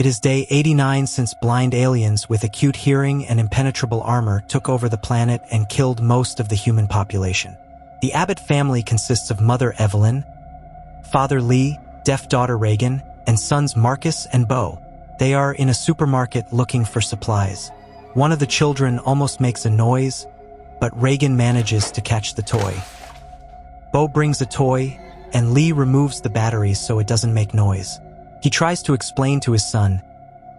It is day 89 since blind aliens with acute hearing and impenetrable armor took over the planet and killed most of the human population. The Abbott family consists of Mother Evelyn, Father Lee, deaf daughter Reagan, and sons Marcus and Bo. They are in a supermarket looking for supplies. One of the children almost makes a noise, but Reagan manages to catch the toy. Bo brings a toy, and Lee removes the batteries so it doesn't make noise. He tries to explain to his son,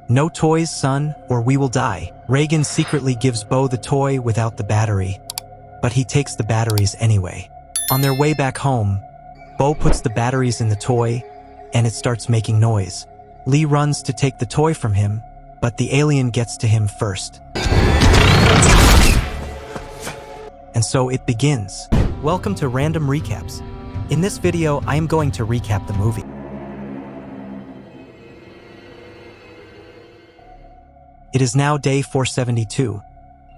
"No toys, son, or we will die." Reagan secretly gives Bo the toy without the battery, but he takes the batteries anyway. On their way back home, Bo puts the batteries in the toy, and it starts making noise. Lee runs to take the toy from him, but the alien gets to him first. And so it begins. Welcome to Random Recaps. In this video, I am going to recap the movie. It is now day 472,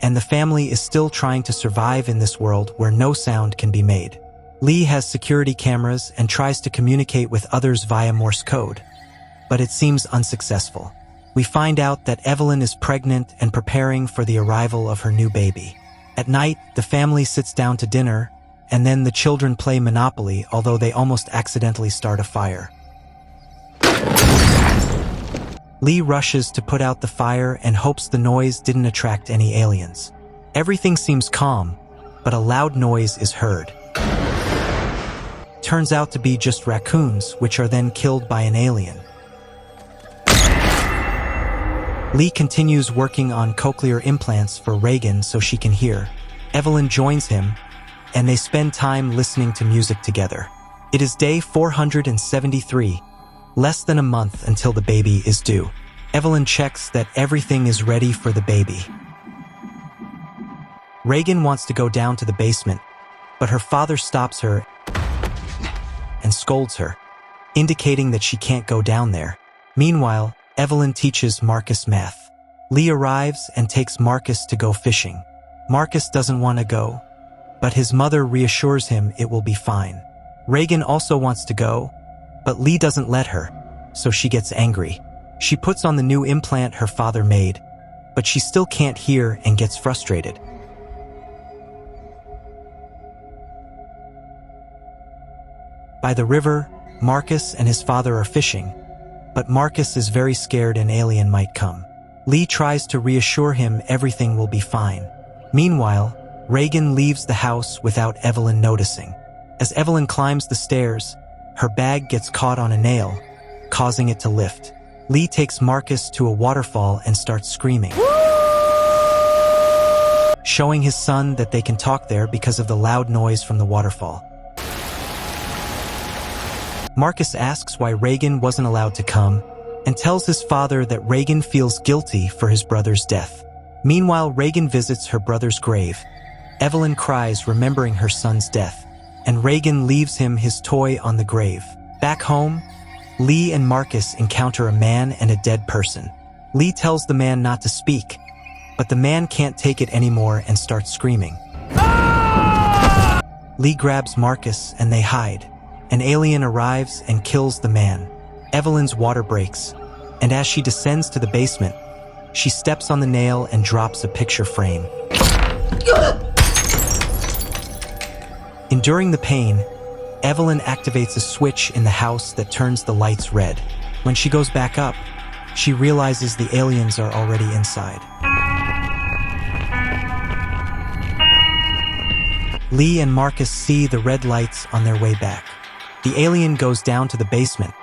and the family is still trying to survive in this world where no sound can be made. Lee has security cameras and tries to communicate with others via Morse code, but it seems unsuccessful. We find out that Evelyn is pregnant and preparing for the arrival of her new baby. At night, the family sits down to dinner, and then the children play Monopoly, although they almost accidentally start a fire. Lee rushes to put out the fire and hopes the noise didn't attract any aliens. Everything seems calm, but a loud noise is heard. Turns out to be just raccoons, which are then killed by an alien. Lee continues working on cochlear implants for Reagan so she can hear. Evelyn joins him, and they spend time listening to music together. It is day 473, less than a month until the baby is due. Evelyn checks that everything is ready for the baby. Reagan wants to go down to the basement, but her father stops her and scolds her, indicating that she can't go down there. Meanwhile, Evelyn teaches Marcus math. Lee arrives and takes Marcus to go fishing. Marcus doesn't want to go, but his mother reassures him it will be fine. Reagan also wants to go, but Lee doesn't let her, so she gets angry. She puts on the new implant her father made, but she still can't hear and gets frustrated. By the river, Marcus and his father are fishing, but Marcus is very scared an alien might come. Lee tries to reassure him everything will be fine. Meanwhile, Reagan leaves the house without Evelyn noticing. As Evelyn climbs the stairs, her bag gets caught on a nail, causing it to lift. Lee takes Marcus to a waterfall and starts screaming, showing his son that they can talk there because of the loud noise from the waterfall. Marcus asks why Reagan wasn't allowed to come and tells his father that Reagan feels guilty for his brother's death. Meanwhile, Reagan visits her brother's grave. Evelyn cries remembering her son's death, and Reagan leaves him his toy on the grave. Back home, Lee and Marcus encounter a man and a dead person. Lee tells the man not to speak, but the man can't take it anymore and starts screaming. Lee grabs Marcus and they hide. An alien arrives and kills the man. Evelyn's water breaks, and as she descends to the basement, she steps on the nail and drops a picture frame. Enduring the pain, Evelyn activates a switch in the house that turns the lights red. When she goes back up, she realizes the aliens are already inside. Lee and Marcus see the red lights on their way back. The alien goes down to the basement,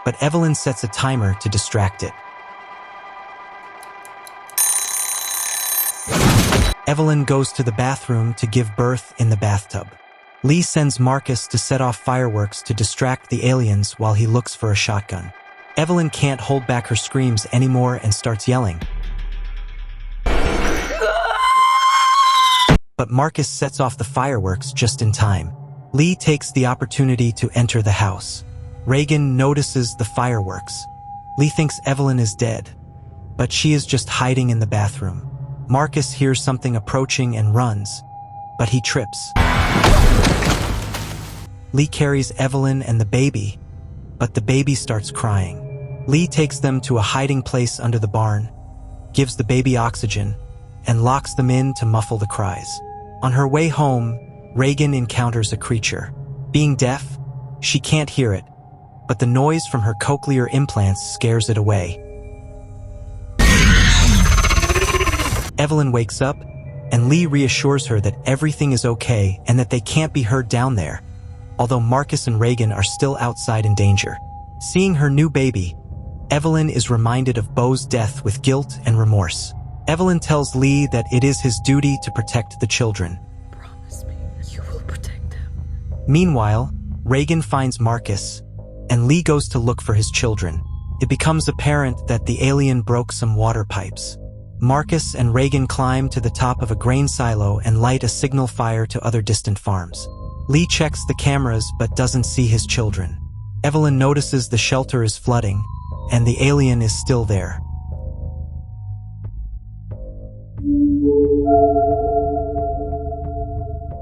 but Evelyn sets a timer to distract it. Evelyn goes to the bathroom to give birth in the bathtub. Lee sends Marcus to set off fireworks to distract the aliens while he looks for a shotgun. Evelyn can't hold back her screams anymore and starts yelling. But Marcus sets off the fireworks just in time. Lee takes the opportunity to enter the house. Reagan notices the fireworks. Lee thinks Evelyn is dead, but she is just hiding in the bathroom. Marcus hears something approaching and runs, but he trips. Lee carries Evelyn and the baby, but the baby starts crying. Lee takes them to a hiding place under the barn, gives the baby oxygen, and locks them in to muffle the cries. On her way home, Reagan encounters a creature. Being deaf, she can't hear it, but the noise from her cochlear implants scares it away. Evelyn wakes up, and Lee reassures her that everything is okay and that they can't be heard down there, although Marcus and Reagan are still outside in danger. Seeing her new baby, Evelyn is reminded of Beau's death with guilt and remorse. Evelyn tells Lee that it is his duty to protect the children. Promise me you will protect them. Meanwhile, Reagan finds Marcus, and Lee goes to look for his children. It becomes apparent that the alien broke some water pipes. Marcus and Reagan climb to the top of a grain silo and light a signal fire to other distant farms. Lee checks the cameras but doesn't see his children. Evelyn notices the shelter is flooding, and the alien is still there.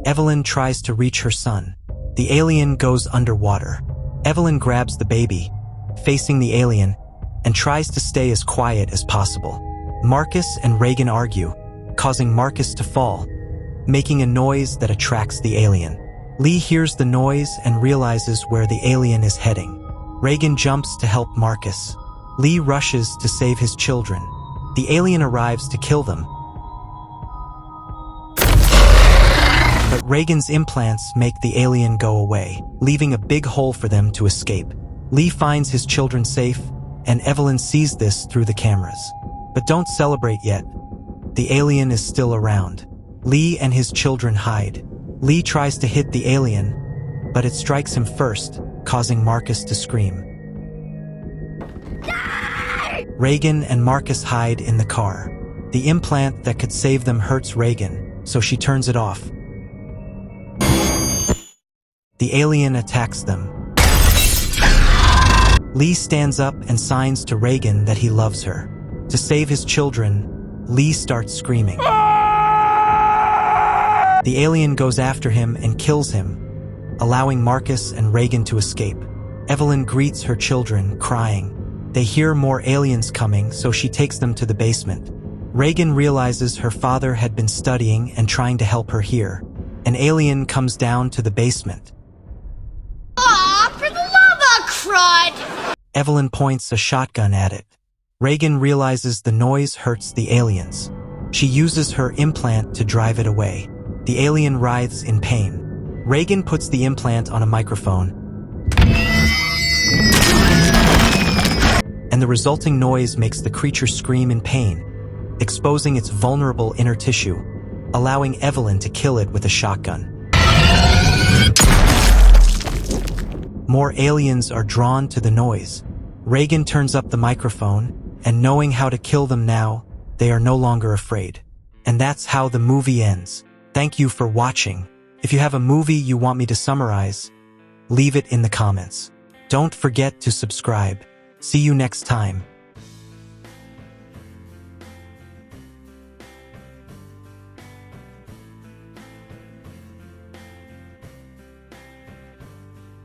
Evelyn tries to reach her son. The alien goes underwater. Evelyn grabs the baby, facing the alien, and tries to stay as quiet as possible. Marcus and Reagan argue, causing Marcus to fall, making a noise that attracts the alien. Lee hears the noise and realizes where the alien is heading. Reagan jumps to help Marcus. Lee rushes to save his children. The alien arrives to kill them, but Reagan's implants make the alien go away, leaving a big hole for them to escape. Lee finds his children safe, and Evelyn sees this through the cameras. But don't celebrate yet. The alien is still around. Lee and his children hide. Lee tries to hit the alien, but it strikes him first, causing Marcus to scream. Reagan and Marcus hide in the car. The implant that could save them hurts Reagan, so she turns it off. The alien attacks them. Lee stands up and signs to Reagan that he loves her. To save his children, Lee starts screaming. The alien goes after him and kills him, allowing Marcus and Reagan to escape. Evelyn greets her children, crying. They hear more aliens coming, so she takes them to the basement. Reagan realizes her father had been studying and trying to help her here. An alien comes down to the basement. Aw, for the love of crud! Evelyn points a shotgun at it. Reagan realizes the noise hurts the aliens. She uses her implant to drive it away. The alien writhes in pain. Reagan puts the implant on a microphone, and the resulting noise makes the creature scream in pain, exposing its vulnerable inner tissue, allowing Evelyn to kill it with a shotgun. More aliens are drawn to the noise. Reagan turns up the microphone, and knowing how to kill them now, they are no longer afraid. And that's how the movie ends. Thank you for watching. If you have a movie you want me to summarize, leave it in the comments. Don't forget to subscribe. See you next time.